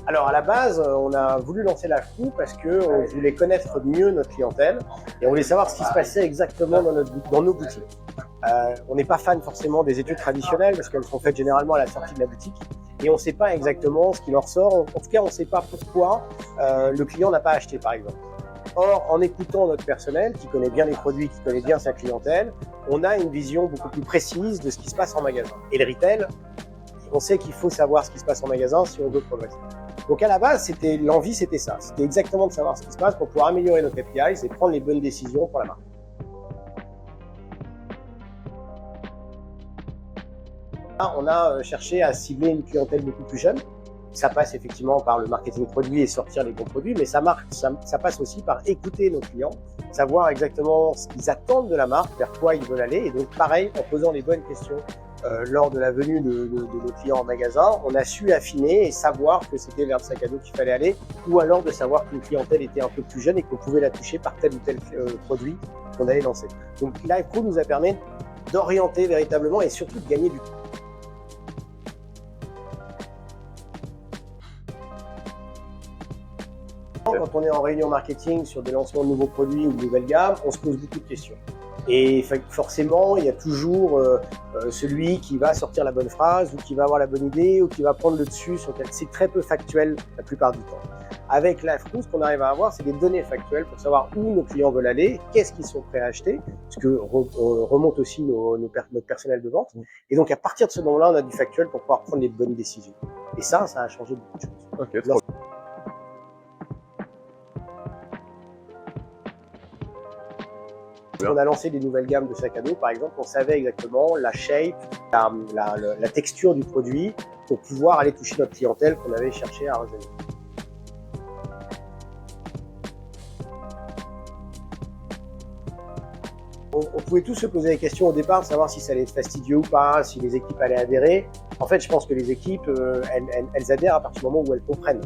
Alors à la base, on a voulu lancer la Frou parce qu'on voulait connaître mieux notre clientèle et on voulait savoir ce qui se passait exactement dans nos boutiques. On n'est pas fan forcément des études traditionnelles parce qu'elles sont faites généralement à la sortie de la boutique et on ne sait pas exactement ce qui leur sort. En tout cas, on ne sait pas pourquoi le client n'a pas acheté par exemple. Or, en écoutant notre personnel qui connaît bien les produits, qui connaît bien sa clientèle, on a une vision beaucoup plus précise de ce qui se passe en magasin. Et le retail, on sait qu'il faut savoir ce qui se passe en magasin si on veut progresser. Donc à la base, l'envie, c'était ça. C'était exactement de savoir ce qui se passe pour pouvoir améliorer nos KPIs et prendre les bonnes décisions pour la marque. Là, on a cherché à cibler une clientèle beaucoup plus jeune. Ça passe effectivement par le marketing produit et sortir les bons produits, mais ça passe aussi par écouter nos clients, savoir exactement ce qu'ils attendent de la marque, vers quoi ils veulent aller. Et donc pareil, en posant les bonnes questions lors de la venue de nos clients en magasin, on a su affiner et savoir que c'était vers le sac à dos qu'il fallait aller, ou alors de savoir qu'une clientèle était un peu plus jeune et qu'on pouvait la toucher par tel ou tel produit qu'on allait lancer. Donc LivePro nous a permis d'orienter véritablement et surtout de gagner du temps. Quand on est en réunion marketing sur des lancements de nouveaux produits ou de nouvelles gammes, on se pose beaucoup de questions. Et forcément, il y a toujours celui qui va sortir la bonne phrase ou qui va avoir la bonne idée ou qui va prendre le dessus. C'est très peu factuel la plupart du temps. Avec LivePro, ce qu'on arrive à avoir, c'est des données factuelles pour savoir où nos clients veulent aller, qu'est-ce qu'ils sont prêts à acheter, ce que remonte aussi notre personnel de vente. Et donc, à partir de ce moment-là, on a du factuel pour pouvoir prendre les bonnes décisions. Et ça a changé beaucoup de choses. Okay, on a lancé des nouvelles gammes de sacs à dos, par exemple, on savait exactement la shape, la texture du produit pour pouvoir aller toucher notre clientèle qu'on avait cherché à rajeunir. On pouvait tous se poser des questions au départ, de savoir si ça allait être fastidieux ou pas, si les équipes allaient adhérer. En fait, je pense que les équipes, elles adhèrent à partir du moment où elles comprennent.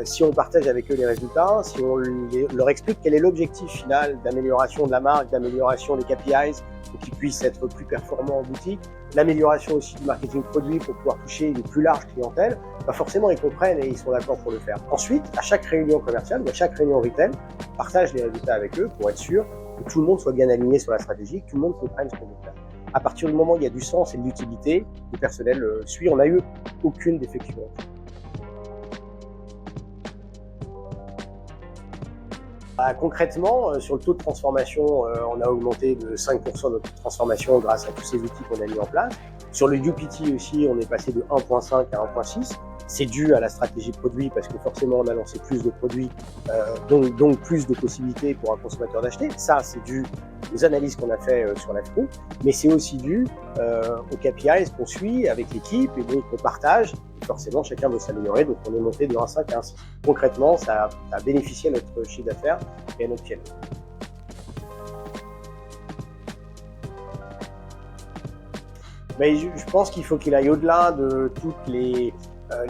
Si on partage avec eux les résultats, si on leur explique quel est l'objectif final d'amélioration de la marque, d'amélioration des KPIs, pour qu'ils puissent être plus performants en boutique, l'amélioration aussi du marketing produit pour pouvoir toucher une plus large clientèle, bah forcément ils comprennent et ils sont d'accord pour le faire. Ensuite, à chaque réunion commerciale ou à chaque réunion retail, on partage les résultats avec eux pour être sûr que tout le monde soit bien aligné sur la stratégie, que tout le monde comprenne ce qu'on veut faire. À partir du moment où il y a du sens et de l'utilité, le personnel suit. On n'a eu aucune défection. Concrètement, sur le taux de transformation, on a augmenté de 5% notre transformation grâce à tous ces outils qu'on a mis en place. Sur le UPT aussi, on est passé de 1.5 à 1.6. C'est dû à la stratégie produit parce que forcément on a lancé plus de produits, donc plus de possibilités pour un consommateur d'acheter. Ça, c'est dû aux analyses qu'on a fait sur la Frou, mais c'est aussi dû aux KPIs qu'on suit avec l'équipe et donc on partage. Et forcément, chacun veut s'améliorer, donc on est monté de 1.5 à 1.6. Concrètement, ça a bénéficié à notre chiffre d'affaires et à notre PNL. Mais je pense qu'il faut qu'il aille au-delà de toutes les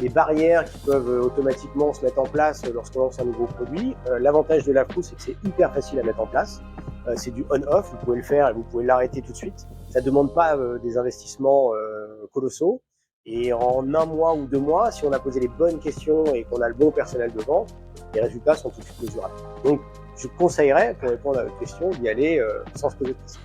barrières qui peuvent automatiquement se mettre en place lorsqu'on lance un nouveau produit. L'avantage de la Frou, c'est que c'est hyper facile à mettre en place. C'est du on-off, vous pouvez le faire et vous pouvez l'arrêter tout de suite. Ça ne demande pas des investissements colossaux. Et en 1 mois ou 2 mois, si on a posé les bonnes questions et qu'on a le bon personnel de vente, les résultats sont tout de suite mesurables. Donc, je conseillerais, pour répondre à votre question, d'y aller sans se poser de questions.